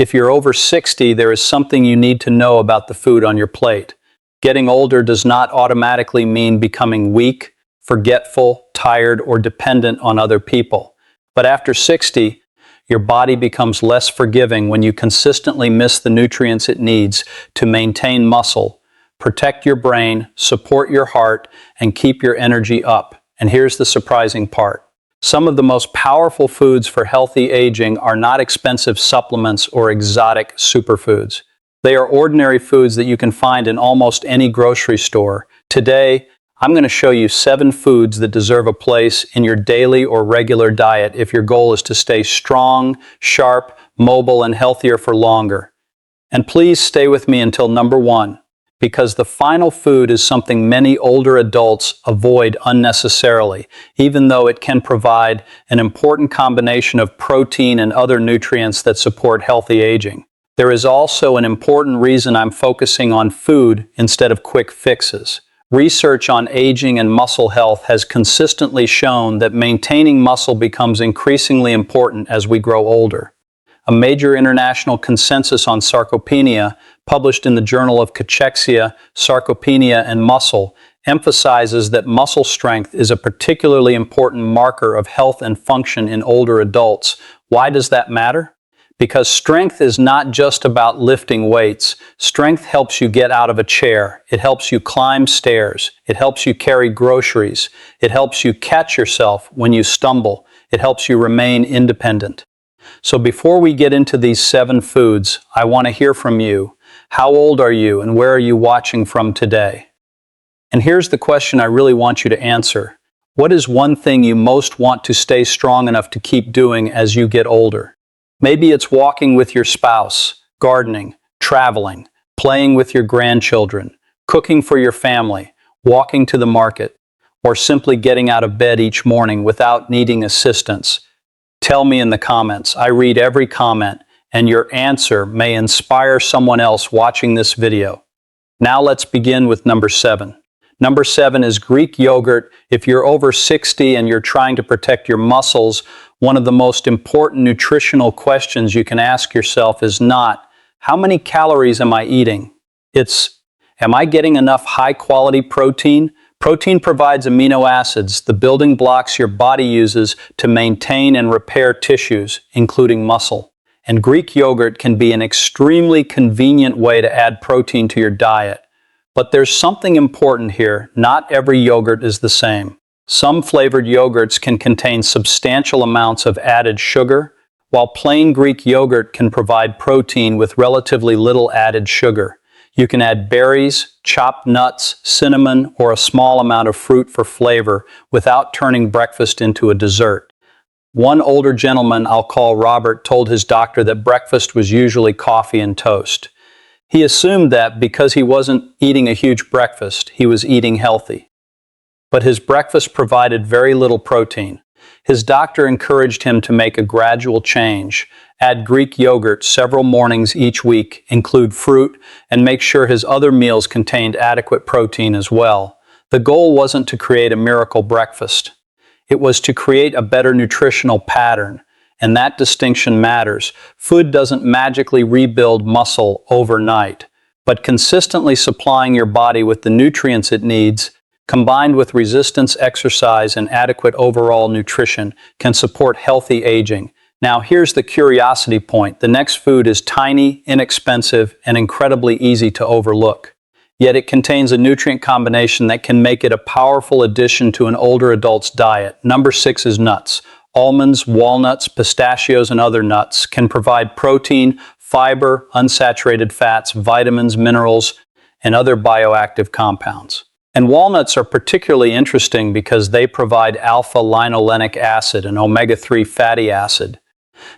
If you're over 60, there is something you need to know about the food on your plate. Getting older does not automatically mean becoming weak, forgetful, tired, or dependent on other people. But after 60, your body becomes less forgiving when you consistently miss the nutrients it needs to maintain muscle, protect your brain, support your heart, and keep your energy up. And here's the surprising part. Some of the most powerful foods for healthy aging are not expensive supplements or exotic superfoods. They are ordinary foods that you can find in almost any grocery store. Today, I'm going to show you 7 foods that deserve a place in your daily or regular diet if your goal is to stay strong, sharp, mobile, and healthier for longer. And please stay with me until number 1, because the final food is something many older adults avoid unnecessarily, even though it can provide an important combination of protein and other nutrients that support healthy aging. There is also an important reason I'm focusing on food instead of quick fixes. Research on aging and muscle health has consistently shown that maintaining muscle becomes increasingly important as we grow older. A major international consensus on sarcopenia, published in the Journal of Cachexia, Sarcopenia, and Muscle, emphasizes that muscle strength is a particularly important marker of health and function in older adults. Why does that matter? Because strength is not just about lifting weights. Strength helps you get out of a chair. It helps you climb stairs. It helps you carry groceries. It helps you catch yourself when you stumble. It helps you remain independent. So before we get into these 7 foods, I want to hear from you. How old are you and where are you watching from today? And here's the question I really want you to answer. What is one thing you most want to stay strong enough to keep doing as you get older? Maybe it's walking with your spouse, gardening, traveling, playing with your grandchildren, cooking for your family, walking to the market, or simply getting out of bed each morning without needing assistance. Tell me in the comments. I read every comment, and your answer may inspire someone else watching this video. Now let's begin with number 7. Number 7 is Greek yogurt. If you're over 60 and you're trying to protect your muscles, one of the most important nutritional questions you can ask yourself is not, how many calories am I eating? It's, am I getting enough high-quality protein? Protein provides amino acids, the building blocks your body uses to maintain and repair tissues, including muscle. And Greek yogurt can be an extremely convenient way to add protein to your diet. But there's something important here. Not every yogurt is the same. Some flavored yogurts can contain substantial amounts of added sugar, while plain Greek yogurt can provide protein with relatively little added sugar. You can add berries, chopped nuts, cinnamon, or a small amount of fruit for flavor without turning breakfast into a dessert. One older gentleman I'll call Robert told his doctor that breakfast was usually coffee and toast. He assumed that because he wasn't eating a huge breakfast, he was eating healthy. But his breakfast provided very little protein. His doctor encouraged him to make a gradual change, add Greek yogurt several mornings each week, include fruit, and make sure his other meals contained adequate protein as well. The goal wasn't to create a miracle breakfast. It was to create a better nutritional pattern, and that distinction matters. Food doesn't magically rebuild muscle overnight, but consistently supplying your body with the nutrients it needs, combined with resistance exercise and adequate overall nutrition, can support healthy aging. Now here's the curiosity point. The next food is tiny, inexpensive, and incredibly easy to overlook. Yet it contains a nutrient combination that can make it a powerful addition to an older adult's diet. Number 6 is nuts. Almonds, walnuts, pistachios, and other nuts can provide protein, fiber, unsaturated fats, vitamins, minerals, and other bioactive compounds. And walnuts are particularly interesting because they provide alpha-linolenic acid, an omega-3 fatty acid.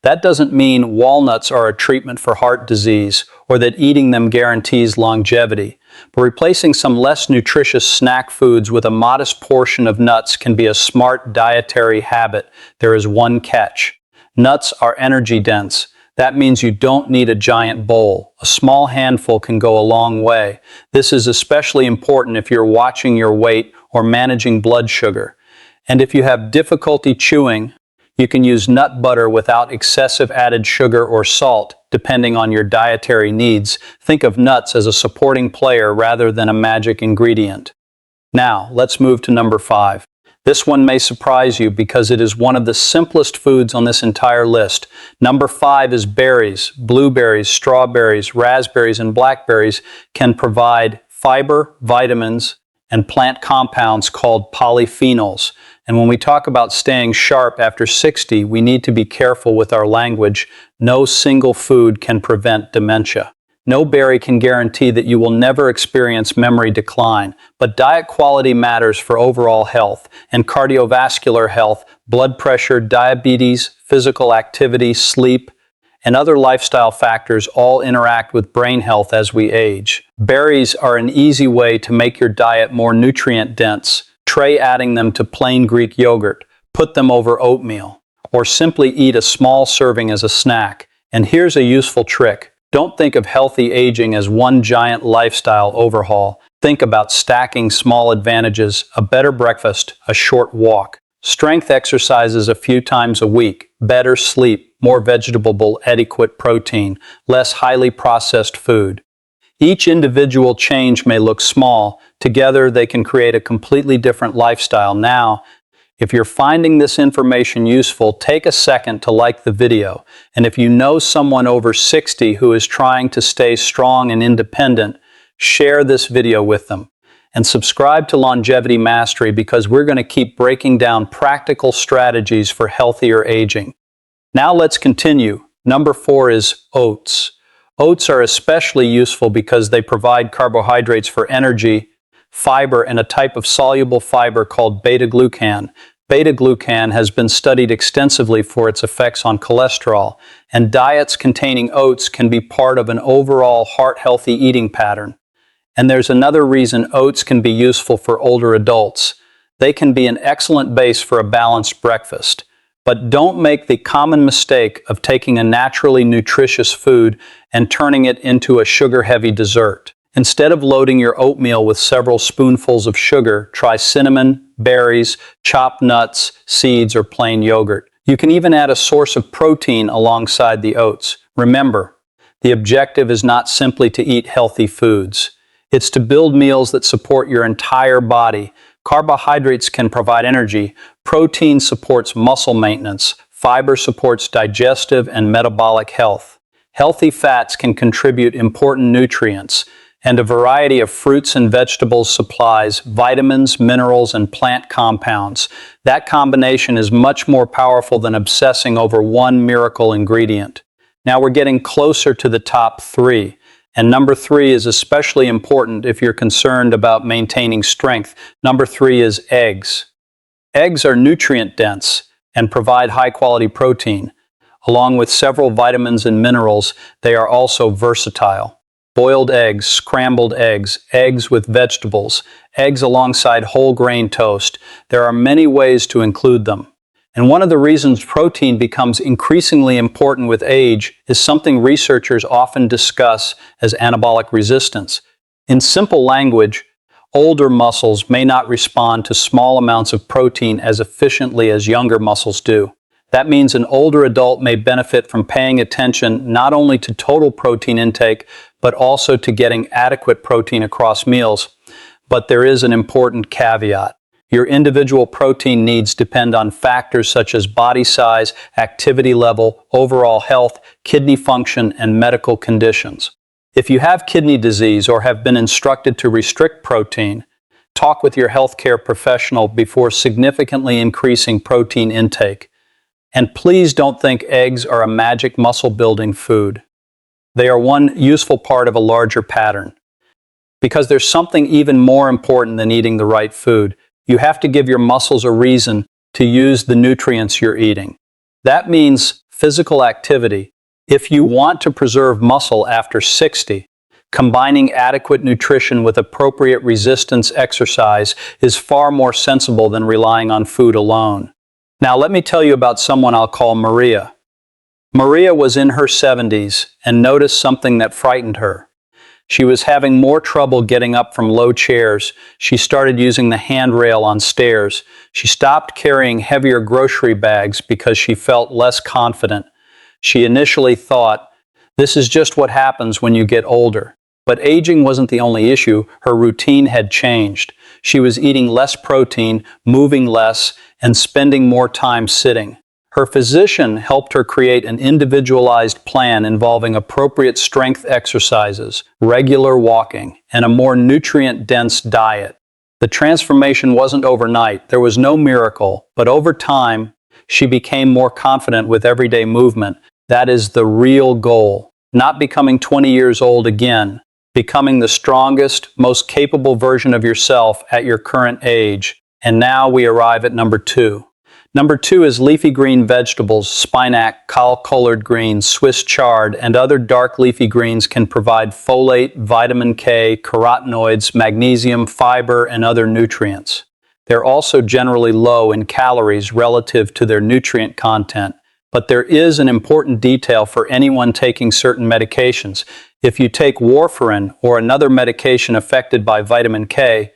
That doesn't mean walnuts are a treatment for heart disease or that eating them guarantees longevity, but replacing some less nutritious snack foods with a modest portion of nuts can be a smart dietary habit. There is one catch. Nuts are energy dense. That means you don't need a giant bowl. A small handful can go a long way. This is especially important if you're watching your weight or managing blood sugar. And if you have difficulty chewing, you can use nut butter without excessive added sugar or salt. depending on your dietary needs. Think of nuts as a supporting player rather than a magic ingredient. Now, let's move to number 5. This one may surprise you because it is one of the simplest foods on this entire list. Number 5 is berries. Blueberries, strawberries, raspberries, and blackberries can provide fiber, vitamins, and plant compounds called polyphenols. And when we talk about staying sharp after 60, we need to be careful with our language. No single food can prevent dementia. No berry can guarantee that you will never experience memory decline, but diet quality matters for overall health and cardiovascular health, blood pressure, diabetes, physical activity, sleep, and other lifestyle factors all interact with brain health as we age. Berries are an easy way to make your diet more nutrient-dense. Try adding them to plain Greek yogurt, put them over oatmeal, or simply eat a small serving as a snack. And here's a useful trick. Don't think of healthy aging as one giant lifestyle overhaul. Think about stacking small advantages, a better breakfast, a short walk, strength exercises a few times a week, better sleep, more vegetable, adequate protein, less highly processed food. Each individual change may look small. Together, they can create a completely different lifestyle. Now, if you're finding this information useful, take a second to like the video. And if you know someone over 60 who is trying to stay strong and independent, share this video with them. And subscribe to Longevity Mastery because we're going to keep breaking down practical strategies for healthier aging. Now let's continue. Number 4 is oats. Oats are especially useful because they provide carbohydrates for energy, fiber, and a type of soluble fiber called beta-glucan. Beta-glucan has been studied extensively for its effects on cholesterol, and diets containing oats can be part of an overall heart-healthy eating pattern. And there's another reason oats can be useful for older adults. They can be an excellent base for a balanced breakfast. But don't make the common mistake of taking a naturally nutritious food and turning it into a sugar-heavy dessert. Instead of loading your oatmeal with several spoonfuls of sugar, try cinnamon, berries, chopped nuts, seeds, or plain yogurt. You can even add a source of protein alongside the oats. Remember, the objective is not simply to eat healthy foods. It's to build meals that support your entire body. Carbohydrates can provide energy, protein supports muscle maintenance, fiber supports digestive and metabolic health. Healthy fats can contribute important nutrients, and a variety of fruits and vegetables supplies vitamins, minerals, and plant compounds. That combination is much more powerful than obsessing over one miracle ingredient. Now we're getting closer to the top 3. And number 3 is especially important if you're concerned about maintaining strength. Number 3 is eggs. Eggs are nutrient-dense and provide high-quality protein. Along with several vitamins and minerals, they are also versatile. Boiled eggs, scrambled eggs, eggs with vegetables, eggs alongside whole grain toast. There are many ways to include them. And one of the reasons protein becomes increasingly important with age is something researchers often discuss as anabolic resistance. In simple language, older muscles may not respond to small amounts of protein as efficiently as younger muscles do. That means an older adult may benefit from paying attention not only to total protein intake, but also to getting adequate protein across meals. But there is an important caveat. Your individual protein needs depend on factors such as body size, activity level, overall health, kidney function, and medical conditions. If you have kidney disease or have been instructed to restrict protein, talk with your healthcare professional before significantly increasing protein intake. And please don't think eggs are a magic muscle-building food. They are one useful part of a larger pattern. Because there's something even more important than eating the right food. You have to give your muscles a reason to use the nutrients you're eating. That means physical activity. If you want to preserve muscle after 60, combining adequate nutrition with appropriate resistance exercise is far more sensible than relying on food alone. Now let me tell you about someone I'll call Maria. Maria was in her 70s and noticed something that frightened her. She was having more trouble getting up from low chairs. She started using the handrail on stairs. She stopped carrying heavier grocery bags because she felt less confident. She initially thought, This is just what happens when you get older. But aging wasn't the only issue. Her routine had changed. She was eating less protein, moving less, and spending more time sitting. Her physician helped her create an individualized plan involving appropriate strength exercises, regular walking, and a more nutrient-dense diet. The transformation wasn't overnight. There was no miracle, but over time, she became more confident with everyday movement. That is the real goal. Not becoming 20 years old again, becoming the strongest, most capable version of yourself at your current age. And now we arrive at number 2. Number 2 is leafy green vegetables. Spinach, caul-colored greens, Swiss chard, and other dark leafy greens can provide folate, vitamin K, carotenoids, magnesium, fiber, and other nutrients. They're also generally low in calories relative to their nutrient content. But there is an important detail for anyone taking certain medications. If you take warfarin or another medication affected by vitamin K,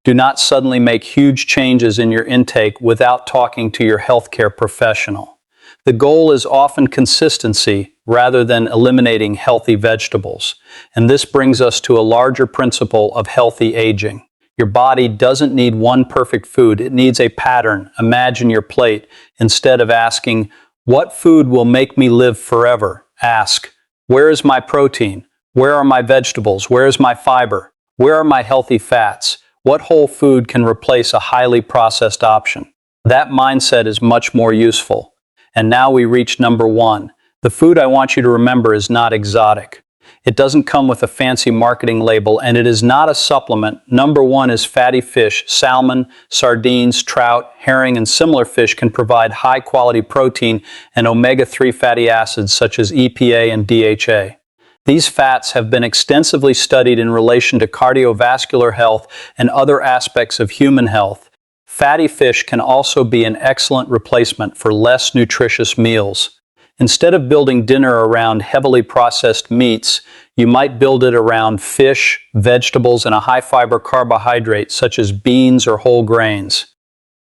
do not suddenly make huge changes in your intake without talking to your healthcare professional. The goal is often consistency rather than eliminating healthy vegetables. And this brings us to a larger principle of healthy aging. Your body doesn't need one perfect food. It needs a pattern. Imagine your plate. Instead of asking, "What food will make me live forever?" ask, "Where is my protein? Where are my vegetables? Where is my fiber? Where are my healthy fats? What whole food can replace a highly processed option?" That mindset is much more useful. And now we reach number 1. The food I want you to remember is not exotic. It doesn't come with a fancy marketing label, and it is not a supplement. Number 1 is fatty fish. Salmon, sardines, trout, herring, and similar fish can provide high-quality protein and omega-3 fatty acids such as EPA and DHA. These fats have been extensively studied in relation to cardiovascular health and other aspects of human health. Fatty fish can also be an excellent replacement for less nutritious meals. Instead of building dinner around heavily processed meats, you might build it around fish, vegetables, and a high-fiber carbohydrate such as beans or whole grains.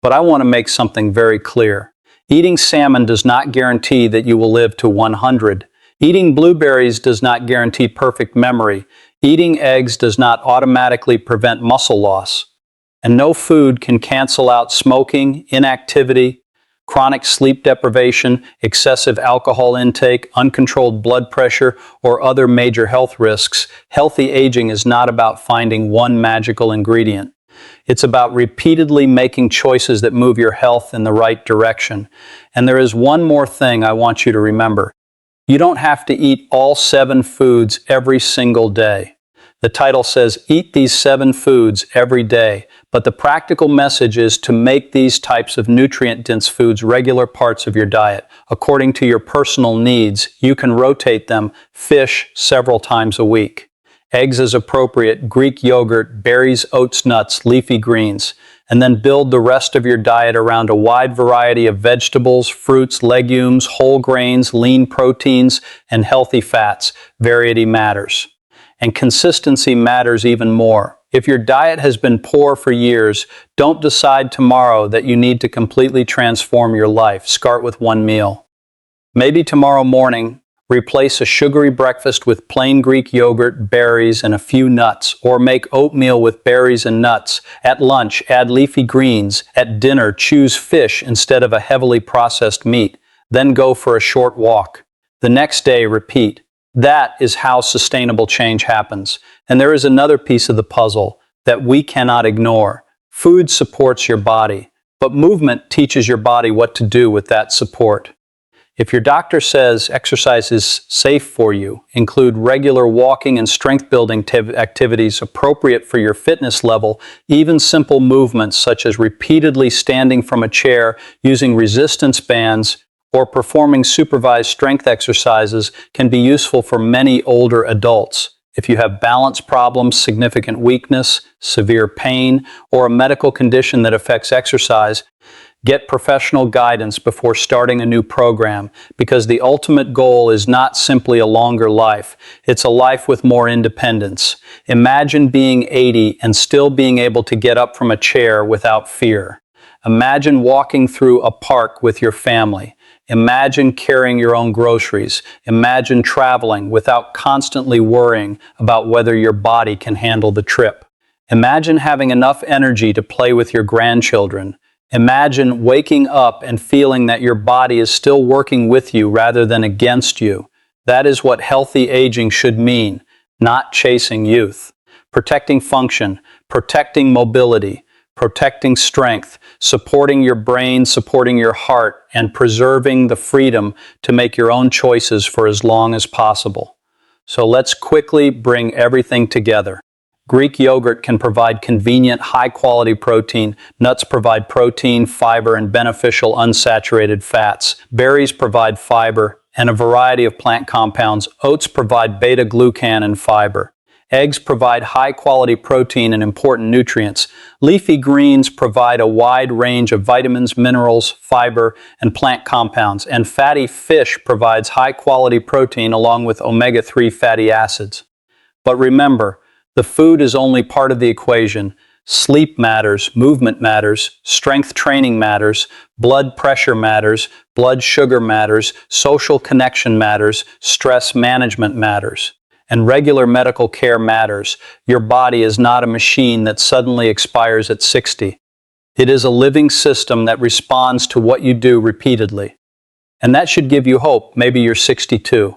But I want to make something very clear. Eating salmon does not guarantee that you will live to 100. Eating blueberries does not guarantee perfect memory. Eating eggs does not automatically prevent muscle loss. And no food can cancel out smoking, inactivity, chronic sleep deprivation, excessive alcohol intake, uncontrolled blood pressure, or other major health risks. Healthy aging is not about finding one magical ingredient. It's about repeatedly making choices that move your health in the right direction. And there is one more thing I want you to remember. You don't have to eat all 7 foods every single day. The title says, "Eat these 7 foods every day," but the practical message is to make these types of nutrient-dense foods regular parts of your diet. According to your personal needs, you can rotate them. Fish several times a week. Eggs as appropriate, Greek yogurt, berries, oats, nuts, leafy greens. And then build the rest of your diet around a wide variety of vegetables, fruits, legumes, whole grains, lean proteins, and healthy fats. Variety matters. And consistency matters even more. If your diet has been poor for years, don't decide tomorrow that you need to completely transform your life. Start with one meal. Maybe tomorrow morning, replace a sugary breakfast with plain Greek yogurt, berries, and a few nuts, or make oatmeal with berries and nuts. At lunch, add leafy greens. At dinner, choose fish instead of a heavily processed meat. Then go for a short walk. The next day, repeat. That is how sustainable change happens. And there is another piece of the puzzle that we cannot ignore. Food supports your body, but movement teaches your body what to do with that support. If your doctor says exercise is safe for you, include regular walking and strength-building activities appropriate for your fitness level. Even simple movements such as repeatedly standing from a chair, using resistance bands, or performing supervised strength exercises can be useful for many older adults. If you have balance problems, significant weakness, severe pain, or a medical condition that affects exercise, get professional guidance before starting a new program, because the ultimate goal is not simply a longer life. It's a life with more independence. Imagine being 80 and still being able to get up from a chair without fear. Imagine walking through a park with your family. Imagine carrying your own groceries. Imagine traveling without constantly worrying about whether your body can handle the trip. Imagine having enough energy to play with your grandchildren. Imagine waking up and feeling that your body is still working with you rather than against you. That is what healthy aging should mean, not chasing youth. Protecting function, protecting mobility, protecting strength, supporting your brain, supporting your heart, and preserving the freedom to make your own choices for as long as possible. So let's quickly bring everything together. Greek yogurt can provide convenient, high-quality protein. Nuts provide protein, fiber, and beneficial unsaturated fats. Berries provide fiber and a variety of plant compounds. Oats provide beta-glucan and fiber. Eggs provide high-quality protein and important nutrients. Leafy greens provide a wide range of vitamins, minerals, fiber, and plant compounds. And fatty fish provides high-quality protein along with omega-3 fatty acids. But remember, the food is only part of the equation. Sleep matters, movement matters, strength training matters, blood pressure matters, blood sugar matters, social connection matters, stress management matters, and regular medical care matters. Your body is not a machine that suddenly expires at 60. It is a living system that responds to what you do repeatedly. And that should give you hope. Maybe you're 62,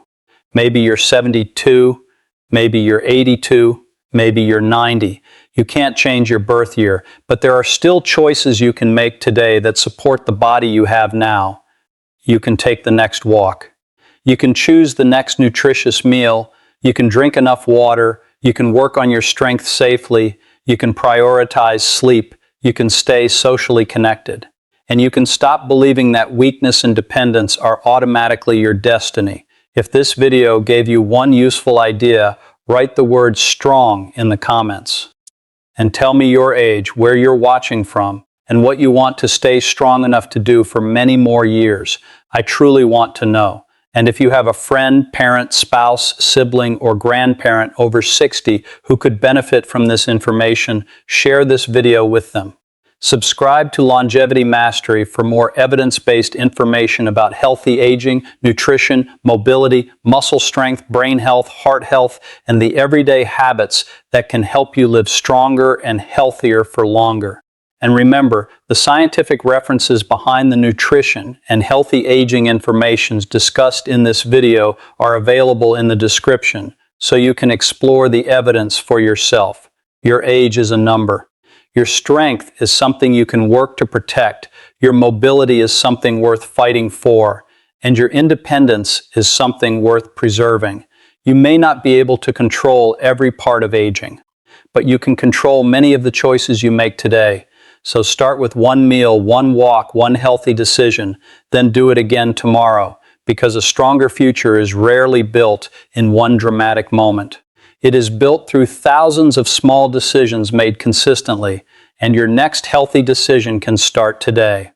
maybe you're 72, maybe you're 82, maybe you're 90. You can't change your birth year, but there are still choices you can make today that support the body you have now. You can take the next walk. You can choose the next nutritious meal. You can drink enough water. You can work on your strength safely. You can prioritize sleep. You can stay socially connected. And you can stop believing that weakness and dependence are automatically your destiny. If this video gave you one useful idea, write the word strong in the comments. And tell me your age, where you're watching from, and what you want to stay strong enough to do for many more years. I truly want to know. And if you have a friend, parent, spouse, sibling, or grandparent over 60 who could benefit from this information, share this video with them. Subscribe to Longevity Mastery for more evidence-based information about healthy aging, nutrition, mobility, muscle strength, brain health, heart health, and the everyday habits that can help you live stronger and healthier for longer. And remember, the scientific references behind the nutrition and healthy aging information discussed in this video are available in the description, so you can explore the evidence for yourself. Your age is a number. Your strength is something you can work to protect. Your mobility is something worth fighting for. And your independence is something worth preserving. You may not be able to control every part of aging, but you can control many of the choices you make today. So start with one meal, one walk, one healthy decision, then do it again tomorrow, because a stronger future is rarely built in one dramatic moment. It is built through thousands of small decisions made consistently, and your next healthy decision can start today.